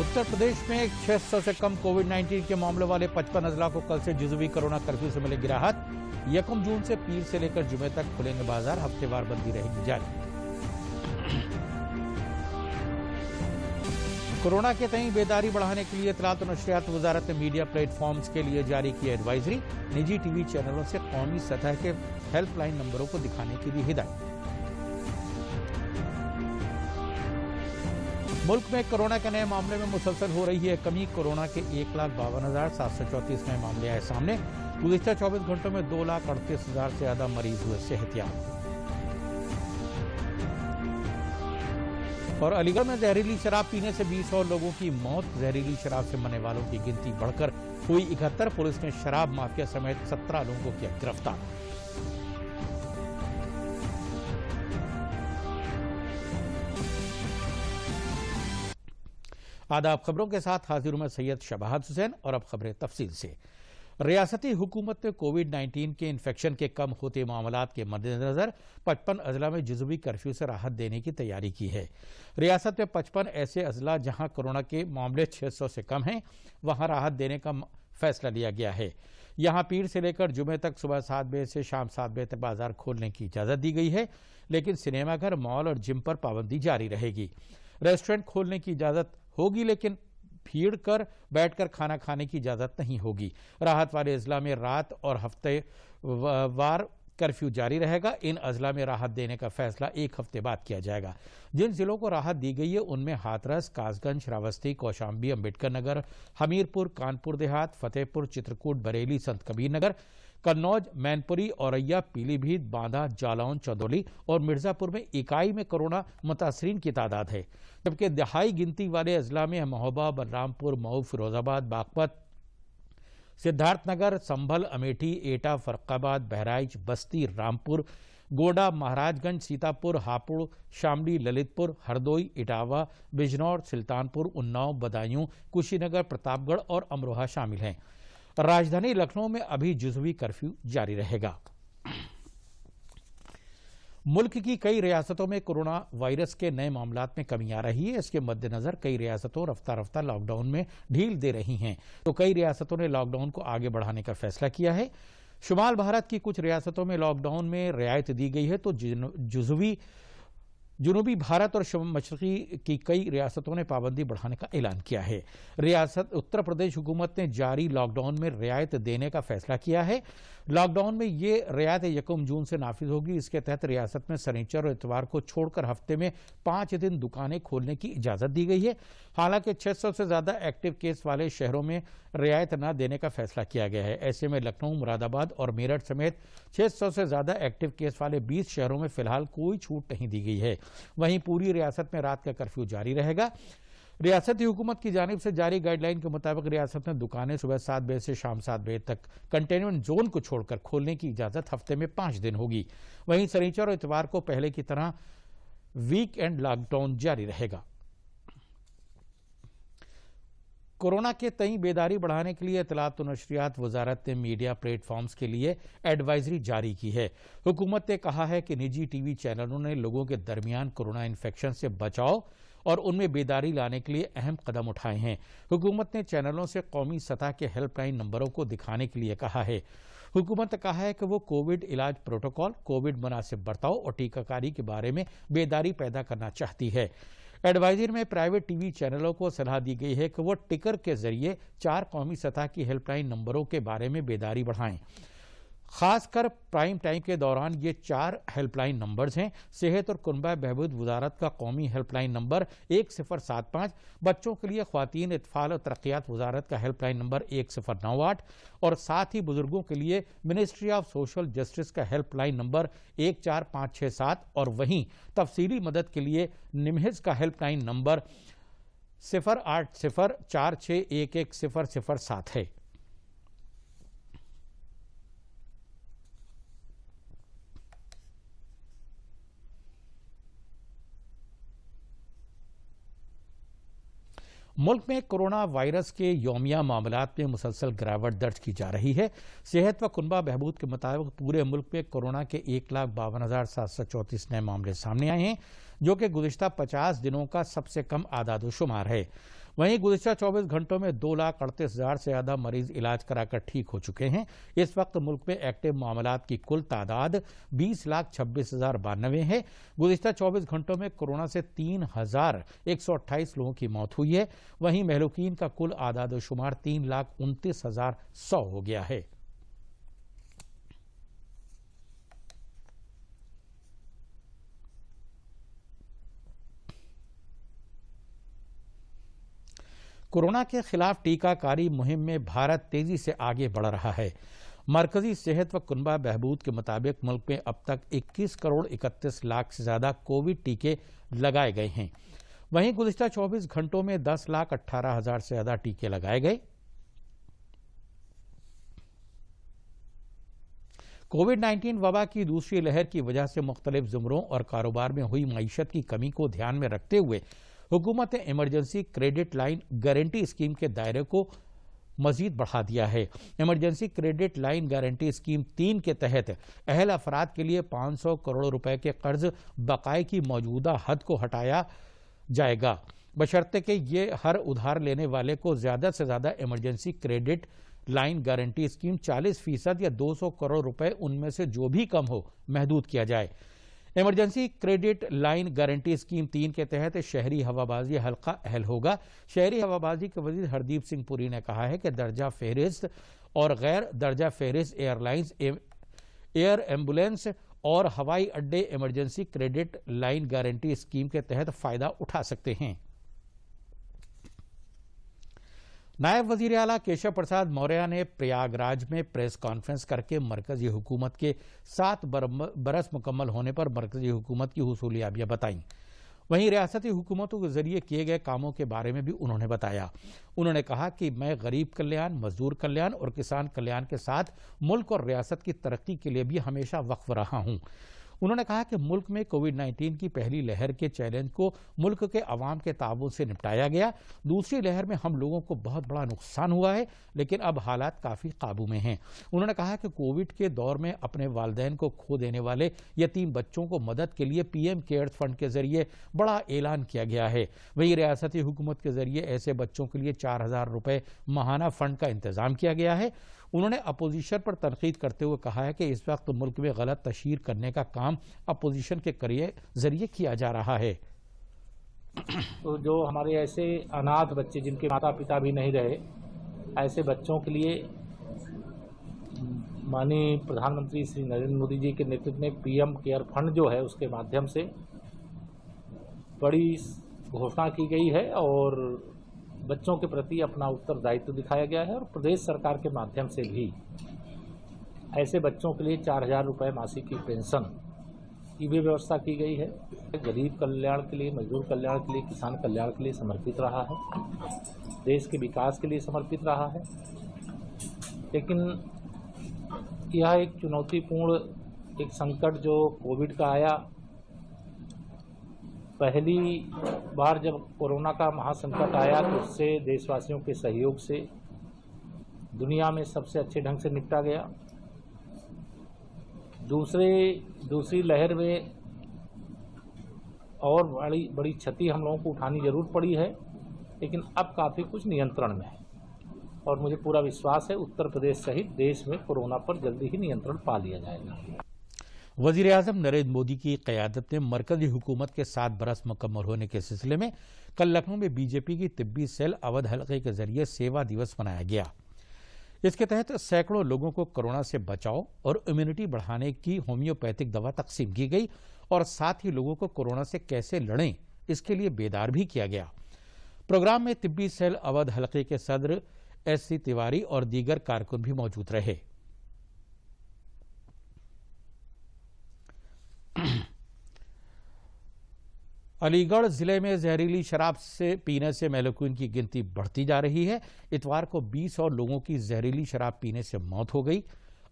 उत्तर प्रदेश में 600 से कम कोविड-19 के मामलों वाले 55 अजला को कल से जुज़वी कोरोना कर्फ्यू से मिलेगी राहत। 1 जून से पीर से लेकर जुमे तक खुलेंगे बाजार, हफ्तेवार बंदी रहेगी जारी। कोरोना के तई बेदारी बढ़ाने के लिए इत्तलात और नशरियात वजारत ने मीडिया प्लेटफॉर्म्स के लिए जारी की एडवाइजरी। निजी टीवी चैनलों से कौमी सतह के हेल्पलाइन नंबरों को दिखाने की दी हिदायत। मुल्क में कोरोना के नए मामले में मुसलसल हो रही है कमी। कोरोना के 1,52,734 नए मामले आए सामने। गुज़िश्ता 24 घंटों में 2,38,000 से ज्यादा मरीज हुए सेहतियाब। और अलीगढ़ में जहरीली शराब पीने से 20 और लोगों की मौत। जहरीली शराब से मरने वालों की गिनती बढ़कर हुई 71। पुलिस ने शराब माफिया समेत 17 लोगों को किया गिरफ्तार। आदाब, खबरों के साथ हाजिर हूं मैं सैयद शबाहत हुसैन और अब खबरें तफसील से। रियासती हुकूमत ने कोविड-19 के इन्फेक्शन के कम होते मामलात के मद्देनजर 55 अजला में जुज़वी कर्फ्यू से राहत देने की तैयारी की है। रियासत में 55 ऐसे अजला जहां कोरोना के मामले 600 से कम हैं, वहां राहत देने का फैसला लिया गया है। यहां पीर से लेकर जुमे तक सुबह 7 बजे से शाम 7 बजे तक बाजार खोलने की इजाजत दी गई है, लेकिन सिनेमाघर, मॉल और जिम पर पाबंदी जारी रहेगी। रेस्टोरेंट खोलने की इजाजत होगी, लेकिन भीड़ कर बैठकर खाना खाने की इजाजत नहीं होगी। राहत वाले अजला में रात और हफ्ते वार कर्फ्यू जारी रहेगा। इन अजला में राहत देने का फैसला 1 हफ्ते बाद किया जाएगा। जिन जिलों को राहत दी गई है उनमें हाथरस, कासगंज, श्रावस्ती, कौशाम्बी, अम्बेडकर नगर, हमीरपुर, कानपुर देहात, फतेहपुर, चित्रकूट, बरेली, संत कबीर नगर, कन्नौज, मैनपुरी, औरैया, पीलीभीत, बांदा, जालौन, चंदौली और मिर्जापुर में इकाई में कोरोना मुतासरीन की तादाद है। जबकि दहाई गिनती वाले अजला में महोबा, बलरामपुर, मऊ, फिरोजाबाद, बागपत, सिद्धार्थनगर, संभल, अमेठी, एटा, फर्रुखाबाद, बहराइच, बस्ती, रामपुर, गोंडा, महाराजगंज, सीतापुर, हापुड़, शामली, ललितपुर, हरदोई, इटावा, बिजनौर, सुल्तानपुर, उन्नाव, बदायूं, कुशीनगर, प्रतापगढ़ और अमरोहा शामिल हैं। राजधानी लखनऊ में अभी जुज़वी कर्फ्यू जारी रहेगा। मुल्क की कई रियासतों में कोरोना वायरस के नए मामलात में कमी आ रही है। इसके मद्देनजर कई रियासतों रफ्तार रफ्तार लॉकडाउन में ढील दे रही हैं, तो कई रियासतों ने लॉकडाउन को आगे बढ़ाने का फैसला किया है। शुमाल भारत की कुछ रियासतों में लॉकडाउन में रियायत दी गई है, तो जुनूबी भारत और मशरकी की कई रियासतों ने पाबंदी बढ़ाने का ऐलान किया है। रियासत उत्तर प्रदेश हुकूमत ने जारी लॉकडाउन में रियायत देने का फैसला किया है। लॉकडाउन में ये रियायत 1 जून से नाफिज होगी। इसके तहत रियासत में शनिचर और इतवार को छोड़कर हफ्ते में 5 दिन दुकानें खोलने की इजाजत दी गई है। हालांकि 600 से ज्यादा एक्टिव केस वाले शहरों में रियायत न देने का फैसला किया गया है। ऐसे में लखनऊ, मुरादाबाद और मेरठ समेत 600 से ज्यादा एक्टिव केस वाले 20 शहरों में फिलहाल कोई छूट नहीं दी गई है। वहीं पूरी रियासत में रात का कर्फ्यू जारी रहेगा। रियासती हुकूमत की जानिब से जारी गाइडलाइन के मुताबिक रियासत में दुकानें सुबह 7 बजे से शाम 7 बजे तक कंटेनमेंट जोन को छोड़कर खोलने की इजाजत हफ्ते में 5 दिन होगी। वहीं शनिचर और इतवार को पहले की तरह वीक एंड लॉकडाउन जारी रहेगा। कोरोना के तई बेदारी बढ़ाने के लिए इत्तलात और नशरियात वजारत ने मीडिया प्लेटफॉर्म्स के लिए एडवाइजरी जारी की है। हुकूमत ने कहा है कि निजी टीवी चैनलों ने लोगों के दरमियान कोरोना इन्फेक्शन से बचाव और उनमें बेदारी लाने के लिए अहम कदम उठाए हैं। हुकूमत ने चैनलों से कौमी सतह के हेल्पलाइन नंबरों को दिखाने के लिए कहा है। हुकूमत ने कहा है कि वो कोविड इलाज प्रोटोकॉल, कोविड मुनासिब बर्ताव और टीकाकारी के बारे में बेदारी पैदा करना चाहती है। एडवाइजरी में प्राइवेट टीवी चैनलों को सलाह दी गई है कि वो टिकर के जरिए 4 कौमी सतह की हेल्पलाइन नंबरों के बारे में बेदारी बढ़ाएं। खासकर प्राइम टाइम के दौरान ये 4 हेल्पलाइन नंबर्स हैं। सेहत और कुनबा बहबूद वजारत का कौमी हेल्पलाइन नंबर 1075, बच्चों के लिए ख्वातीन इत्फाल और तरक्यात वजारत का हेल्पलाइन नंबर 1098 और साथ ही बुजुर्गों के लिए मिनिस्ट्री ऑफ सोशल जस्टिस का हेल्पलाइन नंबर 14567 और वहीं तफसीली मदद के लिए निमहिज का हेल्पलाइन नंबर 08046110007 है। मुल्क में कोरोना वायरस के यौमिया मामलात में मुसलसल गिरावट दर्ज की जा रही है। सेहत व कुनबा बहबूद के मुताबिक पूरे मुल्क में कोरोना के 1,52,734 नए मामले सामने आए हैं, जो कि गुज़िश्ता 50 दिनों का सबसे कम आदाद शुमार है। वहीं गुज़िश्ता 24 घंटों में 2,38,000 से ज्यादा मरीज इलाज कराकर ठीक हो चुके हैं। इस वक्त मुल्क में एक्टिव मामलात की कुल तादाद 20,26,092 है। गुज़िश्ता 24 घंटों में कोरोना से 3,128 लोगों की मौत हुई है। वहीं महलूकीन का कुल आदाद शुमार 3,29,100 हो गया है। कोरोना के खिलाफ टीकाकारी मुहिम में भारत तेजी से आगे बढ़ रहा है। मरकजी सेहत व कुनबा बहबूद के मुताबिक मुल्क में अब तक 21 करोड़ 31 लाख से ज्यादा कोविड टीके लगाए गए हैं। वहीं गुज़िश्ता 24 घंटों में 10,18,000 से ज्यादा टीके लगाए गए। कोविड-19 वबा की दूसरी लहर की वजह से मुख्तलिफ ज़ुमरों और कारोबार में हुई मईशत की कमी को ध्यान में रखते हुए हुकूमत ने emergency credit line guarantee scheme के दायरे को मजीद बढ़ा दिया है। Emergency credit line guarantee scheme 3 के तहत अहल अफराद के लिए 500 करोड़ रुपए के कर्ज बकाए की मौजूदा हद को हटाया जाएगा, बशर्ते कि ये हर उधार लेने वाले को ज्यादा से ज्यादा emergency credit line guarantee scheme 40% या 200 करोड़ रुपए उनमें से जो भी कम हो महदूद किया जाए। Emergency credit line guarantee scheme 3 के तहत शहरी हवाबाजी हल्का अहल होगा। शहरी हवाबाजी के वजीर हरदीप सिंह पुरी ने कहा है कि दर्जा फेहरिस्त और गैर दर्जा फेहरिस्त एयरलाइंस, एयर एम्बुलेंस और हवाई अड्डे emergency credit line guarantee scheme के तहत फायदा उठा सकते हैं। नायब वजीर आला केशव प्रसाद मौर्य ने प्रयागराज में प्रेस कॉन्फ्रेंस करके मरकजी हुकूमत के 7 बरस मुकम्मल होने पर मरकजी हुकूमत की हुसूलियाबियां बताईं। वहीं रियासती हुकूमतों के जरिए किए गए कामों के बारे में भी उन्होंने बताया। उन्होंने कहा कि मैं गरीब कल्याण, मजदूर कल्याण और किसान कल्याण के साथ मुल्क और रियासत की तरक्की के लिए भी हमेशा वक्फ रहा हूं। उन्होंने कहा कि मुल्क में कोविड-19 की पहली लहर के चैलेंज को मुल्क के अवाम के ताबून से निपटाया गया। दूसरी लहर में हम लोगों को बहुत बड़ा नुकसान हुआ है, लेकिन अब हालात काफी काबू में हैं। उन्होंने कहा कि कोविड के दौर में अपने वालिदैन को खो देने वाले यतीम बच्चों को मदद के लिए पीएम केयर्स फंड के जरिए बड़ा ऐलान किया गया है। वहीं रियासती हुकूमत के जरिए ऐसे बच्चों के लिए 4,000 रुपए माहाना फंड का इंतजाम किया गया है। उन्होंने अपोजिशन पर तनकीद करते हुए कहा है कि इस वक्त मुल्क में गलत तशहीर करने का काम अपोजिशन के जरिए किया जा रहा है। तो जो हमारे ऐसे अनाथ बच्चे जिनके माता पिता भी नहीं रहे, ऐसे बच्चों के लिए माननीय प्रधानमंत्री श्री नरेंद्र मोदी जी के नेतृत्व में पीएम केयर फंड जो है उसके माध्यम से बड़ी घोषणा की गई है और बच्चों के प्रति अपना उत्तरदायित्व दिखाया गया है और प्रदेश सरकार के माध्यम से भी ऐसे बच्चों के लिए 4,000 रुपये मासिक की पेंशन की भी व्यवस्था की गई है। गरीब कल्याण के लिए, मजदूर कल्याण के लिए, किसान कल्याण के लिए समर्पित रहा है, देश के विकास के लिए समर्पित रहा है। लेकिन यह एक चुनौतीपूर्ण एक संकट जो कोविड का आया, पहली बार जब कोरोना का महासंकट आया तो उससे देशवासियों के सहयोग से दुनिया में सबसे अच्छे ढंग से निपटा गया। दूसरी लहर में और बड़ी क्षति हम लोगों को उठानी जरूर पड़ी है, लेकिन अब काफ़ी कुछ नियंत्रण में है और मुझे पूरा विश्वास है उत्तर प्रदेश सहित देश में कोरोना पर जल्दी ही नियंत्रण पा लिया जाएगा। वजीर आजम नरेंद्र मोदी की क़यादत में मरकजी हुकूमत के 7 बरस मुकम्मल होने के सिलसिले में कल लखनऊ में बीजेपी की तिब्बी सेल अवध हल्के के जरिए सेवा दिवस मनाया गया। इसके तहत सैकड़ों लोगों को कोरोना से बचाव और इम्यूनिटी बढ़ाने की होम्योपैथिक दवा तकसीम की गई और साथ ही लोगों को कोरोना से कैसे लड़ें इसके लिए बेदार भी किया गया। प्रोग्राम में तिब्बी सेल अवध हल्के के सदर SC तिवारी और दीगर कारकुन भी मौजूद रहे। अलीगढ़ जिले में जहरीली शराब से पीने से महलूकीन की गिनती बढ़ती जा रही है। इतवार को 20 और लोगों की जहरीली शराब पीने से मौत हो गई।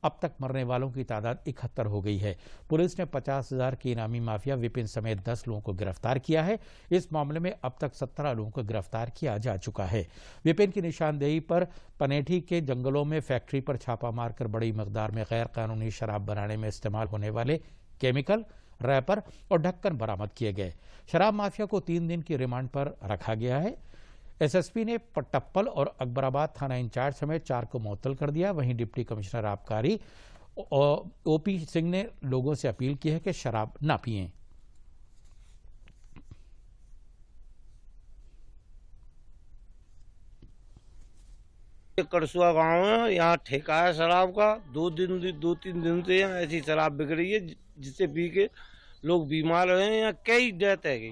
अब तक मरने वालों की तादाद 71 हो गई है। पुलिस ने 50,000 के इनामी माफिया विपिन समेत 10 लोगों को गिरफ्तार किया है। इस मामले में अब तक 17 लोगों को गिरफ्तार किया जा चुका है। विपिन की निशानदेही पर पनेठी के जंगलों में फैक्ट्री पर छापा मारकर बड़ी मकदार में गैर कानूनी शराब बनाने में इस्तेमाल होने वाले केमिकल, रैपर और ढक्कन बरामद किए गए। शराब माफिया को 3 दिन की रिमांड पर रखा गया है। एसएसपी ने पट्टप्पल और अकबराबाद थाना इंचार्ज समेत 4 को मुअत्तल कर दिया। वहीं डिप्टी कमिश्नर आबकारी ओपी सिंह ने लोगों से अपील की है कि शराब ना पिएं। करसुआ गांव है, यहाँ ठेका है शराब का। 2-3 दिन से यहाँ ऐसी शराब बिक रही है जिससे पी के लोग बीमार रहे हैं। यहाँ कई डेथ है गई,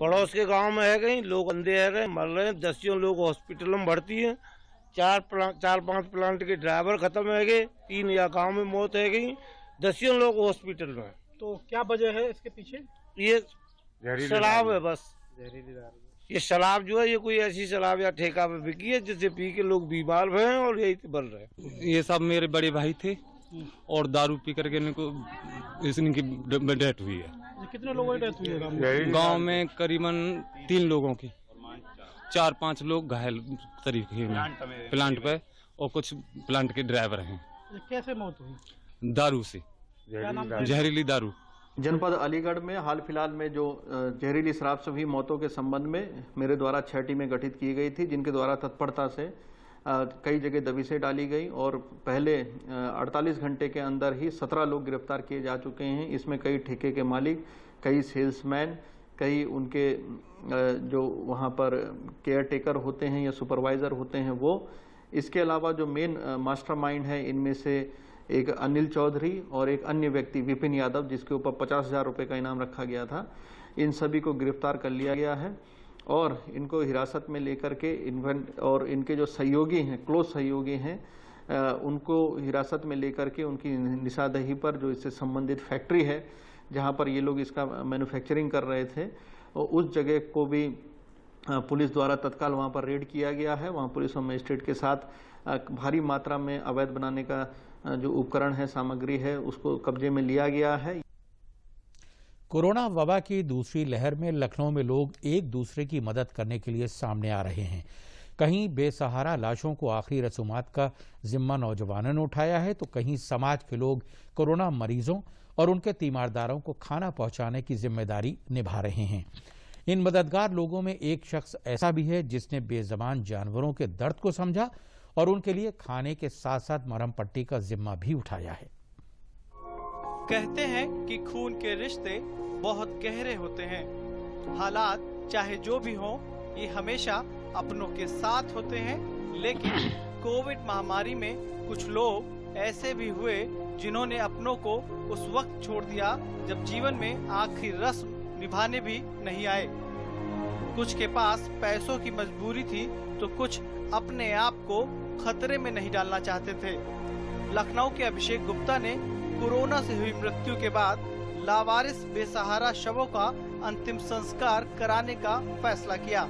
पड़ोस के गांव में है गई, लोग अंधे है गए, मर रहे हैं। 10 लोग हॉस्पिटल में भर्ती हैं। 4-5 प्लांट के ड्राइवर खत्म है गए। 3 या गांव में मौत है गई। 10 लोग हॉस्पिटल में। तो क्या वजह है इसके पीछे? ये शराब है, बस ये शराब जो है, ये कोई ऐसी शराब या ठेका पे बिकी है जिससे पी के लोग बीमार हुए हैं और यही बन रहे हैं। ये सब मेरे बड़े भाई थे और दारू पी करके इनको इनकी डेथ हुई है। कितने लोगों की डेथ हुई है गांव में? करीबन 3 लोगों की। 4-5 लोग घायल तरीके में प्लांट पे, और कुछ प्लांट के ड्राइवर हैं। कैसे मौत हुई? दारू से, जहरीली दारू। जनपद अलीगढ़ में हाल फिलहाल में जो जहरीली शराब से हुई मौतों के संबंध में मेरे द्वारा 6 टीमें गठित की गई थी, जिनके द्वारा तत्परता से कई जगह दबिशें डाली गई और पहले 48 घंटे के अंदर ही 17 लोग गिरफ्तार किए जा चुके हैं। इसमें कई ठेके के मालिक, कई सेल्समैन, कई उनके जो वहाँ पर केयर टेकर होते हैं या सुपरवाइज़र होते हैं वो। इसके अलावा जो मेन मास्टरमाइंड है, इनमें से एक अनिल चौधरी और एक अन्य व्यक्ति विपिन यादव, जिसके ऊपर 50,000 रुपये का इनाम रखा गया था, इन सभी को गिरफ्तार कर लिया गया है और इनको हिरासत में लेकर के और इनके जो सहयोगी हैं, क्लोज सहयोगी हैं, उनको हिरासत में लेकर के उनकी निशानदेही पर जो इससे संबंधित फैक्ट्री है जहां पर ये लोग इसका मैन्युफैक्चरिंग कर रहे थे, और उस जगह को भी पुलिस द्वारा तत्काल वहां पर रेड किया गया है। वहां पुलिस और मजिस्ट्रेट के साथ भारी मात्रा में अवैध बनाने का जो उपकरण है, सामग्री है, उसको कब्जे में लिया गया है। कोरोना वबा की दूसरी लहर में लखनऊ में लोग एक दूसरे की मदद करने के लिए सामने आ रहे हैं। कहीं बेसहारा लाशों को आखिरी रसूमात का जिम्मा नौजवानों ने उठाया है, तो कहीं समाज के लोग कोरोना मरीजों और उनके तीमारदारों को खाना पहुंचाने की जिम्मेदारी निभा रहे हैं। इन मददगार लोगों में एक शख्स ऐसा भी है जिसने बेज़बान जानवरों के दर्द को समझा और उनके लिए खाने के साथ साथ मरहम पट्टी का जिम्मा भी उठाया है। कहते हैं कि खून के रिश्ते बहुत गहरे होते हैं। हालात चाहे जो भी हो, ये हमेशा अपनों के साथ होते हैं। लेकिन कोविड महामारी में कुछ लोग ऐसे भी हुए जिन्होंने अपनों को उस वक्त छोड़ दिया जब जीवन में आखिरी रस्म निभाने भी नहीं आए। कुछ के पास पैसों की मजबूरी थी तो कुछ अपने आप को खतरे में नहीं डालना चाहते थे। लखनऊ के अभिषेक गुप्ता ने कोरोना से हुई मृत्यु के बाद लावारिस बेसहारा शवों का अंतिम संस्कार कराने का फैसला किया।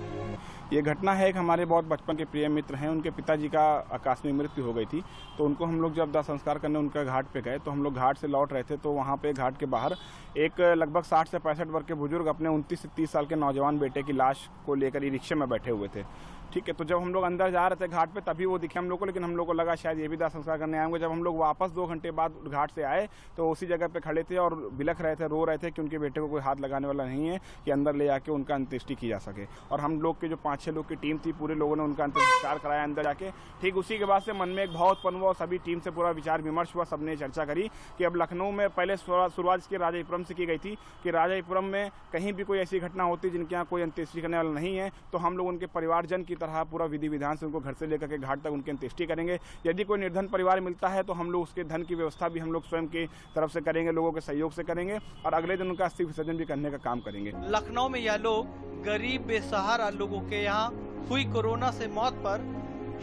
ये घटना है, एक हमारे बहुत बचपन के प्रिय मित्र हैं, उनके पिताजी का आकस्मिक मृत्यु हो गई थी। तो उनको हम लोग जब दाह संस्कार करने उनका घाट पे गए, तो हम लोग घाट से लौट रहे थे, तो वहाँ पे घाट के बाहर एक लगभग 60 से 65 वर्ष के बुजुर्ग अपने 29 से 30 साल के नौजवान बेटे की लाश को लेकर ई रिक्शे में बैठे हुए थे। ठीक है, तो जब हम लोग अंदर जा रहे थे घाट पे तभी वो दिखे हम लोग को, लेकिन हम लोग को लगा शायद ये भी दाह संस्कार करने आएंगे। जब हम लोग वापस 2 घंटे बाद घाट से आए तो उसी जगह पे खड़े थे और बिलख रहे थे, रो रहे थे कि उनके बेटे को कोई हाथ लगाने वाला नहीं है कि अंदर ले आके उनका अंत्येष्टि की जा सके। और हम लोग के जो 5-6 लोग की टीम थी, पूरे लोगों ने उनका अंतिम संस्कार कराया अंदर जाके। ठीक उसी के बाद से मन में एक भाव उत्पन्न हुआ और सभी टीम से पूरा विचार विमर्श हुआ। सबने चर्चा करी कि अब लखनऊ में पहले शुरुआत इसकी राजापुरम से की गई थी कि राजापुरम में कहीं भी कोई ऐसी घटना होती जिनके यहाँ कोई अंत्येष्टि करने वाला नहीं है तो हम लोग उनके परिवारजन की तरह पूरा विधि विधान से उनको घर से लेकर के घाट तक उनकी अंत्येष्टि करेंगे। यदि कोई निर्धन परिवार मिलता है तो हम लोग उसके धन की व्यवस्था भी हम लोग स्वयं की तरफ से करेंगे, लोगों के सहयोग से करेंगे और अगले दिन उनका अस्थि विसर्जन भी करने का काम करेंगे। लखनऊ में यह लोग गरीब बेसहारा लोगों के यहाँ हुई कोरोना से मौत पर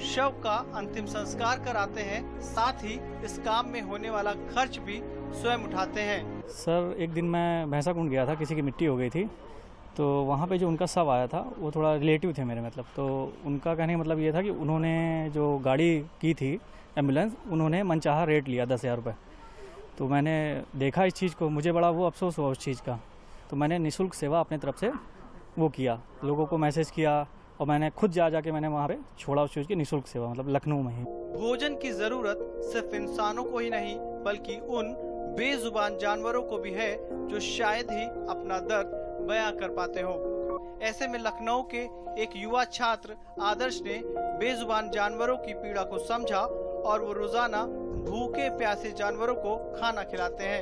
शव का अंतिम संस्कार कराते हैं, साथ ही इस काम में होने वाला खर्च भी स्वयं उठाते हैं। सर, एक दिन मैं भैंसाकुंड गया था, किसी की मिट्टी हो गई थी, तो वहाँ पे जो उनका शव आया था वो थोड़ा रिलेटिव थे मेरे, मतलब तो उनका कहने का मतलब ये था कि उन्होंने जो गाड़ी की थी एम्बुलेंस, उन्होंने मनचाहा रेट लिया 10,000 रुपये। तो मैंने देखा इस चीज़ को, मुझे बड़ा वो अफसोस हुआ उस चीज़ का, तो मैंने निःशुल्क सेवा अपने तरफ से वो किया, लोगों को मैसेज किया और मैंने खुद जाके मैंने वहाँ पे छोड़ा उस चीज़ की निःशुल्क सेवा, मतलब लखनऊ में ही। भोजन की जरूरत सिर्फ इंसानों को ही नहीं बल्कि उन बेजुबान जानवरों को भी है जो शायद ही अपना दर्द बयां कर पाते हो। ऐसे में लखनऊ के एक युवा छात्र आदर्श ने बेजुबान जानवरों की पीड़ा को समझा और वो रोजाना भूखे प्यासे जानवरों को खाना खिलाते हैं।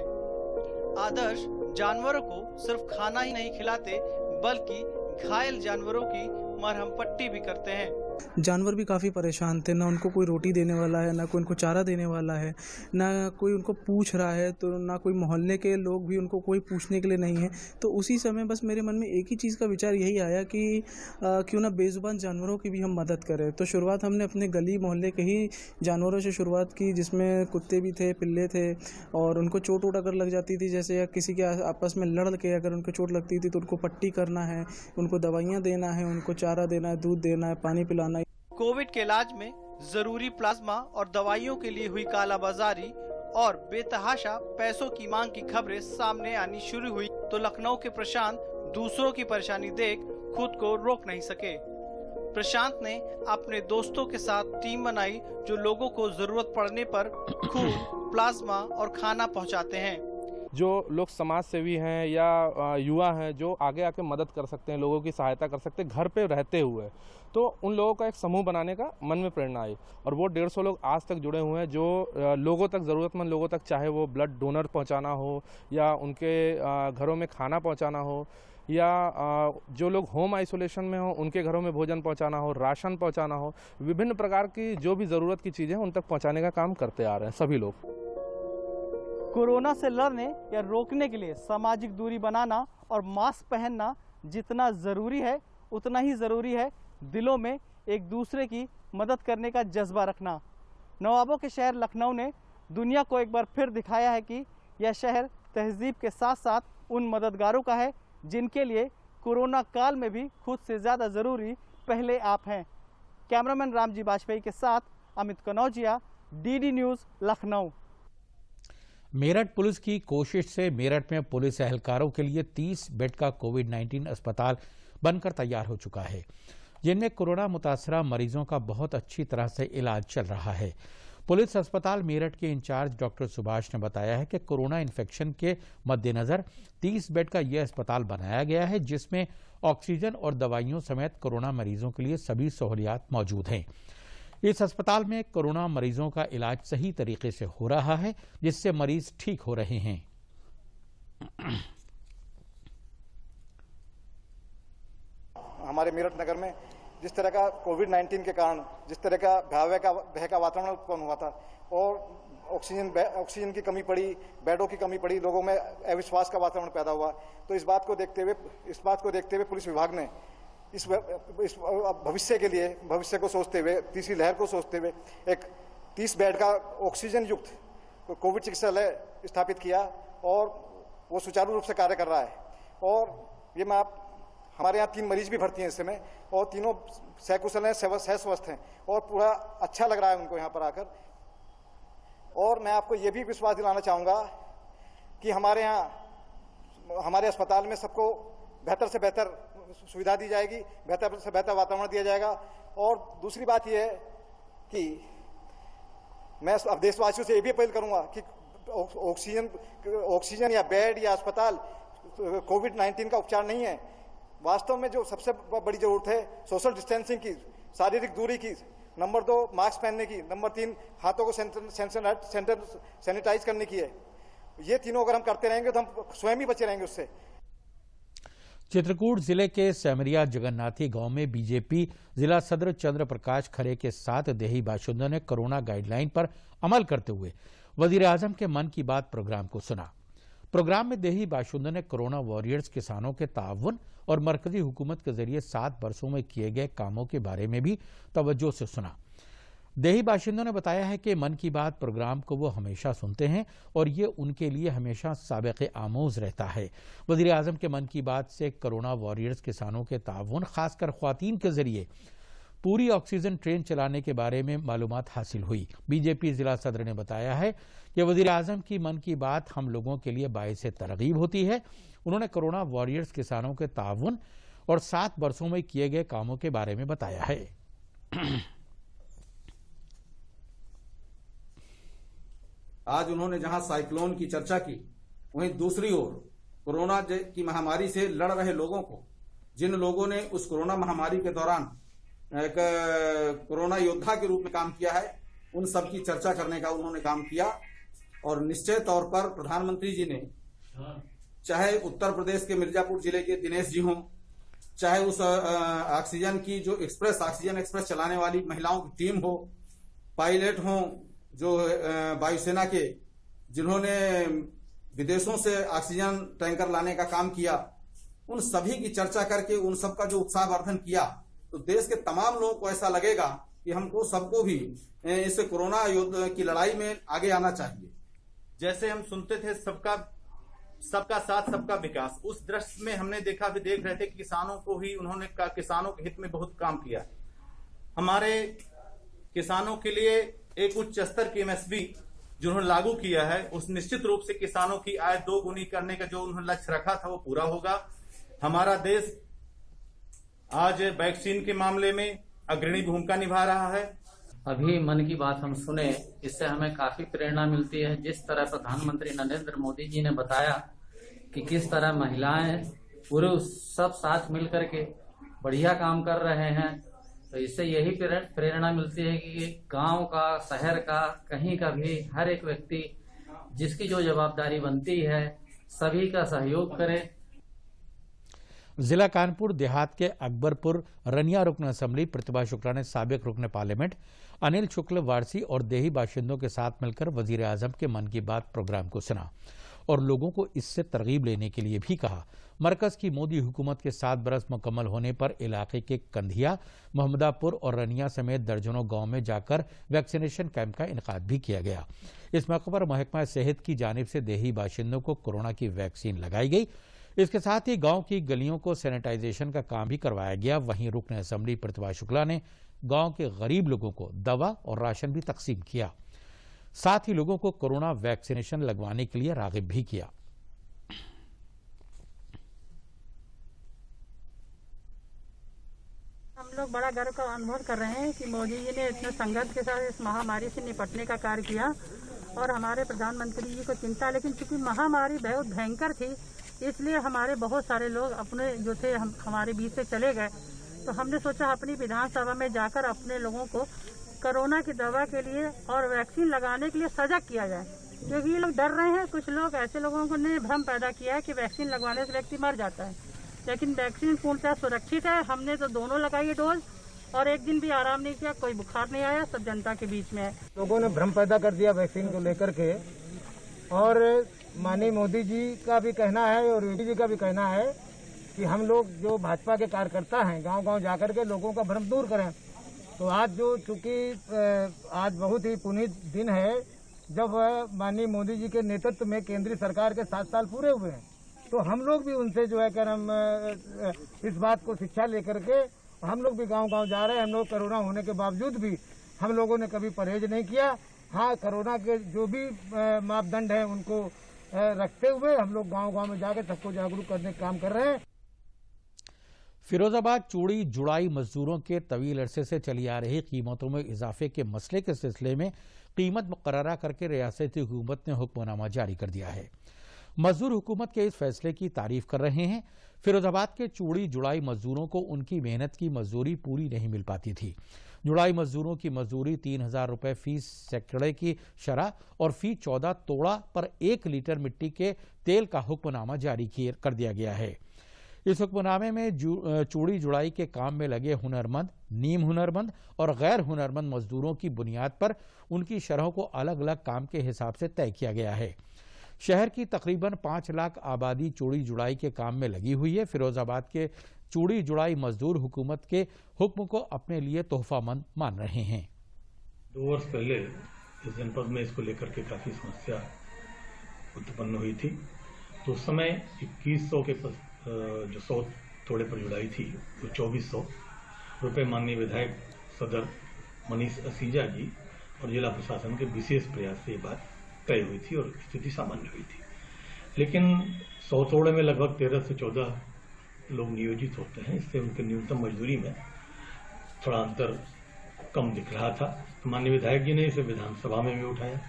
आदर्श जानवरों को सिर्फ खाना ही नहीं खिलाते बल्कि घायल जानवरों की मरहम पट्टी भी करते हैं। जानवर भी काफ़ी परेशान थे, ना उनको कोई रोटी देने वाला है, ना कोई उनको चारा देने वाला है, ना कोई उनको पूछ रहा है, तो ना कोई मोहल्ले के लोग भी उनको कोई पूछने के लिए नहीं है। तो उसी समय बस मेरे मन में एक ही चीज़ का विचार यही आया कि क्यों ना बेजुबान जानवरों की भी हम मदद करें। तो शुरुआत हमने अपने गली मोहल्ले के ही जानवरों से शुरुआत की, जिसमें कुत्ते भी थे, पिल्ले थे, और उनको चोट वोट अगर लग जाती थी, जैसे या किसी के आपस में लड़ के अगर उनको चोट लगती थी तो उनको पट्टी करना है, उनको दवाइयाँ देना है, उनको चारा देना है, दूध देना है, पानी पिलाना है। कोविड के इलाज में जरूरी प्लाज्मा और दवाइयों के लिए हुई कालाबाजारी और बेतहाशा पैसों की मांग की खबरें सामने आनी शुरू हुई तो लखनऊ के प्रशांत दूसरों की परेशानी देख खुद को रोक नहीं सके। प्रशांत ने अपने दोस्तों के साथ टीम बनाई जो लोगों को जरूरत पड़ने पर खून, प्लाज्मा और खाना पहुंचाते हैं। जो लोग समाज सेवी हैं या युवा हैं जो आगे आके मदद कर सकते हैं, लोगों की सहायता कर सकते हैं घर पे रहते हुए, तो उन लोगों का एक समूह बनाने का मन में प्रेरणा आई और वो 150 लोग आज तक जुड़े हुए हैं जो लोगों तक, ज़रूरतमंद लोगों तक, चाहे वो ब्लड डोनर पहुंचाना हो या उनके घरों में खाना पहुंचाना हो या जो लोग होम आइसोलेशन में हो उनके घरों में भोजन पहुंचाना हो, राशन पहुंचाना हो, विभिन्न प्रकार की जो भी ज़रूरत की चीज़ें उन तक पहुँचाने का काम करते आ रहे हैं सभी लोग। कोरोना से लड़ने या रोकने के लिए सामाजिक दूरी बनाना और मास्क पहनना जितना जरूरी है उतना ही जरूरी है दिलों में एक दूसरे की मदद करने का जज्बा रखना। नवाबों के शहर लखनऊ ने दुनिया को एक बार फिर दिखाया है कि यह शहर तहजीब के साथ साथ उन मददगारों का है जिनके लिए कोरोना काल में भी खुद से ज़्यादा ज़रूरी पहले आप हैं। कैमरामैन रामजी बाजपेयी के साथ Amit Kanaujia, DD News, Lucknow. Meerut police की कोशिश से मेरठ में पुलिस एहलकारों के लिए 30 बेड का कोविड-19 अस्पताल बनकर तैयार हो चुका है, जिनमें कोरोना मुतासरा मरीजों का बहुत अच्छी तरह से इलाज चल रहा है। पुलिस अस्पताल मेरठ के इंचार्ज डॉक्टर सुभाष ने बताया है कि कोरोना इन्फेक्शन के मद्देनजर 30 बेड का यह अस्पताल बनाया गया है, जिसमें ऑक्सीजन और दवाइयों समेत कोरोना मरीजों के लिए सभी सहूलियात मौजूद हैं। इस अस्पताल में कोरोना मरीजों का इलाज सही तरीके से हो रहा है, जिससे मरीज ठीक हो रहे हैं। हमारे मेरठ नगर में जिस तरह का कोविड-19 के कारण जिस तरह का भय का वातावरण उत्पन्न हुआ था और ऑक्सीजन की कमी पड़ी, बेडों की कमी पड़ी, लोगों में अविश्वास का वातावरण पैदा हुआ, तो इस बात को देखते हुए पुलिस विभाग ने इस भविष्य के लिए, भविष्य को सोचते हुए, तीसरी लहर को सोचते हुए एक 30 बेड का ऑक्सीजन युक्त कोविड चिकित्सालय स्थापित किया और वो सुचारू रूप से कार्य कर रहा है। और ये हमारे यहाँ 3 मरीज भी भर्ती हैं इस समय और तीनों सकुशल हैं, स्वस्थ हैं और पूरा अच्छा लग रहा है उनको यहाँ पर आकर। और मैं आपको ये भी विश्वास दिलाना चाहूँगा कि हमारे अस्पताल में सबको बेहतर से बेहतर सुविधा दी जाएगी, बेहतर से बेहतर वातावरण दिया जाएगा। और दूसरी बात यह है कि मैं अब देशवासियों से ये भी अपील करूंगा कि ऑक्सीजन या बेड या अस्पताल कोविड-19 का उपचार नहीं है। वास्तव में जो सबसे बड़ी जरूरत है सोशल डिस्टेंसिंग की, शारीरिक दूरी की, नंबर 2 मास्क पहनने की, नंबर 3 हाथों को सैनिटाइज करने की है। ये तीनों अगर हम करते रहेंगे तो हम स्वयं ही बचे रहेंगे उससे। चित्रकूट जिले के सेमरिया जगन्नाथी गांव में बीजेपी जिला सदर चंद्र प्रकाश खरे के साथ देही बाशिंदों ने कोरोना गाइडलाइन पर अमल करते हुए वजीर आजम के मन की बात प्रोग्राम को सुना। प्रोग्राम में देही बाशिंदों ने कोरोना वॉरियर्स किसानों के ताउन और मरकजी हुकूमत के जरिए 7 वर्षों में किए गए कामों के बारे में भी तवज्जो से सुना। देही बाशिंदों ने बताया है कि मन की बात प्रोग्राम को वो हमेशा सुनते हैं और ये उनके लिए हमेशा साबिक़े आमोज रहता है। वज़ीर आज़म के मन की बात से कोरोना वॉरियर्स किसानों के ताउन, खासकर ख्वातीन के जरिए पूरी ऑक्सीजन ट्रेन चलाने के बारे में मालूमात हासिल हुई। बीजेपी जिला सदर ने बताया है कि वज़ीर आज़म की मन की बात हम लोगों के लिए बाइस तरगीब होती है। उन्होंने कोरोना वॉरियर्स किसानों के ताउन और 7 वर्षों में किए गए कामों के बारे में बताया है। आज उन्होंने जहां साइक्लोन की चर्चा की, वहीं दूसरी ओर कोरोना की महामारी से लड़ रहे लोगों को जिन लोगों ने उस कोरोना महामारी के दौरान एक कोरोना योद्धा के रूप में काम किया है, उन सब की चर्चा करने का उन्होंने काम किया। और निश्चय तौर पर प्रधानमंत्री जी ने, चाहे उत्तर प्रदेश के मिर्जापुर जिले के दिनेश जी हों, चाहे उस ऑक्सीजन की जो ऑक्सीजन एक्सप्रेस चलाने वाली महिलाओं की टीम हो, पायलट हों जो वायुसेना के, जिन्होंने विदेशों से ऑक्सीजन टैंकर लाने का काम किया, उन सभी की चर्चा करके उन सबका जो उत्साहवर्धन किया, तो देश के तमाम लोगों को ऐसा लगेगा कि हमको सबको भी इस कोरोना युद्ध की लड़ाई में आगे आना चाहिए। जैसे हम सुनते थे सबका साथ सबका विकास, उस दृश्य में हमने देखा भी देख रहे थे कि किसानों को ही उन्होंने किसानों के हित में बहुत काम किया। हमारे किसानों के लिए एक उच्च स्तर की एमएसपी जो उन्होंने लागू किया है, उस निश्चित रूप से किसानों की आय दोगुनी करने का जो उन्होंने लक्ष्य रखा था वो पूरा होगा। हमारा देश आज वैक्सीन के मामले में अग्रणी भूमिका निभा रहा है। अभी मन की बात हम सुने, इससे हमें काफी प्रेरणा मिलती है। जिस तरह प्रधानमंत्री नरेंद्र मोदी जी ने बताया कि किस तरह महिलाएं पुरुष सब साथ मिलकर के बढ़िया काम कर रहे हैं, तो इससे यही प्रेरणा मिलती है कि गांव का, शहर का, कहीं का भी हर एक व्यक्ति जिसकी जो जवाबदारी बनती है सभी का सहयोग करे। जिला कानपुर देहात के अकबरपुर रनिया रुकन असेंबली प्रतिभा शुक्ला ने साबिक रुकन पार्लियामेंट अनिल शुक्ल वारसी और देही बाशिंदों के साथ मिलकर वजीर आजम के मन की बात प्रोग्राम को सुना और लोगों को इससे तरगीब लेने के लिए भी कहा। मरकज की मोदी हुकूमत के 7 बरस मुकम्मल होने पर इलाके के कंधिया, मोहम्मदापुर और रनिया समेत दर्जनों गांव में जाकर वैक्सीनेशन कैंप का इनेकाद भी किया गया। इस मौके पर महकमा सेहत की जानिब से देही बाशिंदों को कोरोना की वैक्सीन लगाई गई। इसके साथ ही गांव की गलियों को सैनिटाइजेशन का काम भी करवाया गया। वहीं रुकन असेंबली प्रतिभा शुक्ला ने गांव के गरीब लोगों को दवा और राशन भी तकसीम किया। साथ ही लोगों को कोरोना वैक्सीनेशन लगवाने के लिए रागिब भी किया। हम लोग बड़ा गर्व का अनुभव कर रहे हैं कि मोदी जी ने इतने संघर्ष के साथ इस महामारी से निपटने का कार्य किया और हमारे प्रधानमंत्री जी को चिंता, लेकिन चूंकि महामारी बहुत भयंकर थी इसलिए हमारे बहुत सारे लोग अपने जो थे हमारे बीच से चले गए। तो हमने सोचा अपनी विधानसभा में जाकर अपने लोगों को कोरोना की दवा के लिए और वैक्सीन लगाने के लिए सजग किया जाए, क्योंकि ये लोग डर रहे हैं। कुछ लोग ऐसे लोगों को ने भ्रम पैदा किया है कि वैक्सीन लगवाने से व्यक्ति मर जाता है, लेकिन वैक्सीन पूर्णतः सुरक्षित है। हमने तो दोनों लगाई है डोज और एक दिन भी आराम नहीं किया, कोई बुखार नहीं आया, सब जनता के बीच में है। लोगों ने भ्रम पैदा कर दिया वैक्सीन को लेकर के, और माननीय मोदी जी का भी कहना है और योगी जी का भी कहना है कि हम लोग जो भाजपा के कार्यकर्ता हैं गांव-गांव जाकर के लोगों का भ्रम दूर करें। तो आज जो चूंकि आज बहुत ही पुनीत दिन है जब माननीय मोदी जी के नेतृत्व में केंद्रीय सरकार के 7 साल पूरे हुए हैं, तो हम लोग भी उनसे जो है कि हम इस बात को शिक्षा लेकर के हम लोग भी गांव-गांव जा रहे हैं। हम लोग कोरोना होने के बावजूद भी हम लोगों ने कभी परहेज नहीं किया। हाँ, कोरोना के जो भी मापदंड हैं उनको रखते हुए हम लोग गांव-गांव में जाकर सबको जागरूक करने का काम कर रहे हैं। फिरोजाबाद चूड़ी जुड़ाई मजदूरों के तवील अरसे से चली आ रही कीमतों में इजाफे के मसले के सिलसिले में कीमत मुकर्ररा करके रियासती हुकूमत ने हुक्मनामा जारी कर दिया है। मजदूर हुकूमत के इस फैसले की तारीफ कर रहे हैं। फिरोजाबाद के चूड़ी जुड़ाई मजदूरों को उनकी मेहनत की मजदूरी पूरी नहीं मिल पाती थी। जुड़ाई मजदूरों की मजदूरी 3000 रुपए फी सैकड़े की शरह और फी 14 तोड़ा पर 1 लीटर मिट्टी के तेल का हुक्मनामा जारी कर दिया गया है। इस हुक्मनामे में चूड़ी जुड़ाई के काम में लगे हुनरमंद, नीम हुनरमंद और गैर हुनरमंद मजदूरों की बुनियाद पर उनकी शरहों को अलग अलग काम के हिसाब से तय किया गया है। शहर की तकरीबन 5 लाख आबादी चूड़ी जुड़ाई के काम में लगी हुई है। फिरोजाबाद के चूड़ी जुड़ाई मजदूर हुकूमत के हुक्म को अपने लिए तोहफामंद मान रहे हैं। 2 वर्ष पहले इस जनपद में इसको लेकर के काफी समस्या उत्पन्न हुई थी, तो उस समय 2100 के जो 100 तोड़े पर जुड़ाई थी तो 2400 रुपये माननीय विधायक सदर मनीष असीजा जी और जिला प्रशासन के विशेष प्रयास से ये बात तय हुई थी और स्थिति सामान्य हुई थी। लेकिन 100 तोड़े में लगभग 13 से 14 लोग नियोजित होते हैं, इससे उनके न्यूनतम मजदूरी में थोड़ा अंतर कम दिख रहा था। तो माननीय विधायक जी ने इसे विधानसभा में भी उठाया।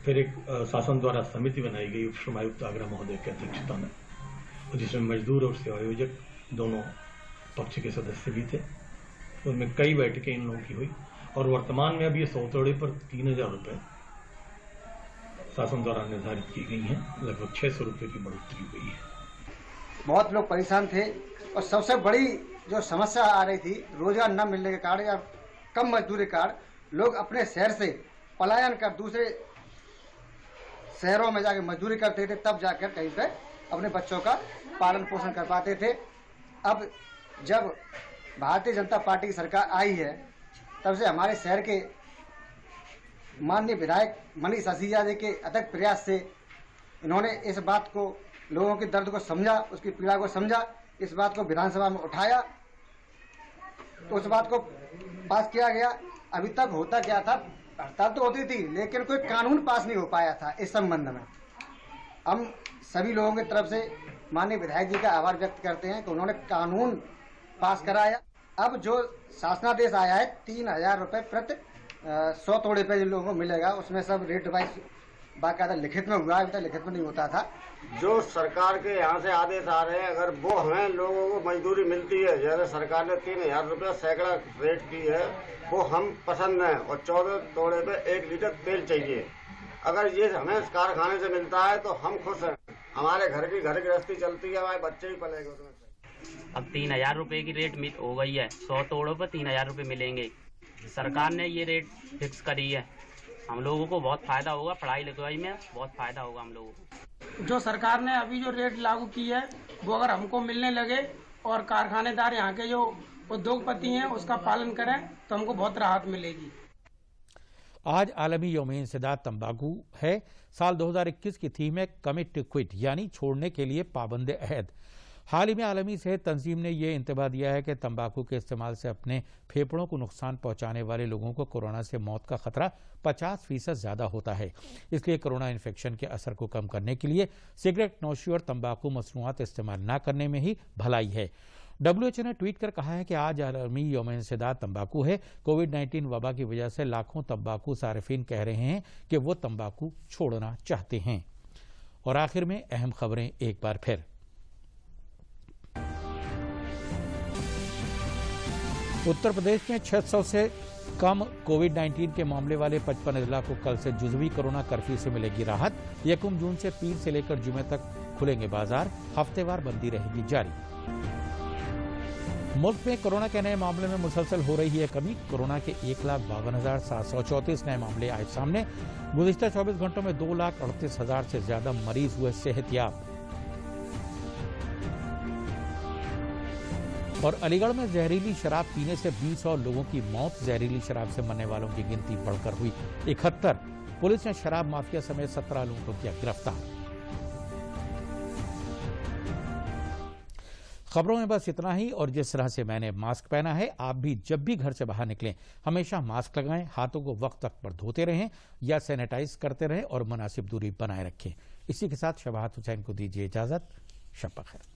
फिर एक शासन द्वारा समिति बनाई गई उपश्रम आयुक्त आगरा महोदय की अध्यक्षता में, जिसमें मजदूर और सेवायोजक दोनों पक्ष के सदस्य भी थे। उसमें कई बैठकें इन लोगों की हुई और वर्तमान में अब ये सौतोड़े पर 3000 रुपये शासन द्वारा निर्धारित की गई हैं। लगभग 600 रुपये की बढ़ोतरी हुई है। बहुत लोग परेशान थे और सबसे बड़ी जो समस्या आ रही थी, रोजगार न मिलने के कारण या कम मजदूरी के कारण लोग अपने शहर से पलायन कर दूसरे शहरों में जाकर मजदूरी करते थे, तब जाकर कहीं पे अपने बच्चों का पालन पोषण कर पाते थे। अब जब भारतीय जनता पार्टी की सरकार आई है, तब से हमारे शहर के माननीय विधायक मनीष सिसोदिया जी के अथक प्रयास से इन्होंने इस बात को, लोगों के दर्द को समझा, उसकी पीड़ा को समझा, इस बात को विधानसभा में उठाया, तो उस बात को पास किया गया। अभी तक होता क्या था, हड़ताल तो होती थी लेकिन कोई कानून पास नहीं हो पाया था। इस संबंध में हम सभी लोगों की तरफ से माननीय विधायक जी का आभार व्यक्त करते हैं कि उन्होंने कानून पास कराया। अब जो शासनादेश आया है 3000 रुपये प्रति 100 तोड़े पे जो लोगों को मिलेगा, उसमें सब रेट वाइज बाकायदा लिखित में हुआ, अभी तक लिखित में नहीं होता था। जो सरकार के यहाँ से आदेश आ रहे हैं, अगर वो हमें लोगों को मजदूरी मिलती है, जैसे सरकार ने 3000 रुपये सैकड़ा रेट की है, वो हम पसंद हैं। और 14 तोड़े पे 1 लीटर तेल चाहिए। अगर ये हमें इस कारखाने से मिलता है तो हम खुश हैं। हमारे घर की घर गृहस्थी चलती है, हमारे बच्चे ही पलेंगे उसमें से। अब 3000 रुपये की रेट हो गई है, 100 तोड़ों पर 3000 रुपये मिलेंगे। सरकार ने ये रेट फिक्स करी है, हम लोगों को बहुत फायदा होगा, पढ़ाई लिखाई में बहुत फायदा होगा हम लोगों को। जो सरकार ने अभी जो रेट लागू की है, वो अगर हमको मिलने लगे और कारखानेदार यहाँ के जो उद्योगपति हैं उसका पालन करें तो हमको बहुत राहत मिलेगी। आज आलमी यौम-ए-इंसदाद तंबाकू है। साल 2021 की थीम है कमिट टू क्विट, यानी छोड़ने के लिए पाबंद अहद। हाल ही में आलमी सेहत तंजीम ने यह इंतबाह दिया है कि तंबाकू के इस्तेमाल से अपने फेफड़ों को नुकसान पहुंचाने वाले लोगों को कोरोना से मौत का खतरा 50% ज्यादा होता है। इसलिए कोरोना इन्फेक्शन के असर को कम करने के लिए सिगरेट नोशी और तंबाकू मसनूआत इस्तेमाल न करने में ही भलाई है। WHO ने ट्वीट कर कहा है कि आज आलमी यौम-ए-इंसदाद तंबाकू है। कोविड-19 वबा की वजह से लाखों तंबाकू सारिफीन कह रहे हैं कि वो तंबाकू छोड़ना चाहते हैं। और आखिर में अहम खबरें एक बार फिर। उत्तर प्रदेश में 600 से कम कोविड-19 के मामले वाले 55 अजला को कल से जुज़वी कोरोना कर्फ्यू से मिलेगी राहत। 1 जून से पीर से लेकर जुमे तक खुलेंगे बाजार, हफ्तेवार बंदी रहेगी जारी। मुल्क में कोरोना के नए मामले में मुसलसल हो रही है कमी। कोरोना के 1,52,734 नए मामले आए सामने। गुज़िश्ता 24 घंटों में 2,38,000 से ज्यादा मरीज हुए सेहतयाब। और अलीगढ़ में जहरीली शराब पीने से 20 और लोगों की मौत। जहरीली शराब से मरने वालों की गिनती बढ़कर हुई 71। पुलिस ने शराब माफिया समेत 17 लोगों को किया गिरफ्तार। खबरों में बस इतना ही। और जिस तरह से मैंने मास्क पहना है, आप भी जब भी घर से बाहर निकलें हमेशा मास्क लगाएं, हाथों को वक्त वक्त पर धोते रहें या सैनिटाइज करते रहें और मुनासिब दूरी बनाए रखें। इसी के साथ शबाहत हुसैन को दीजिए इजाजत। शब बखैर।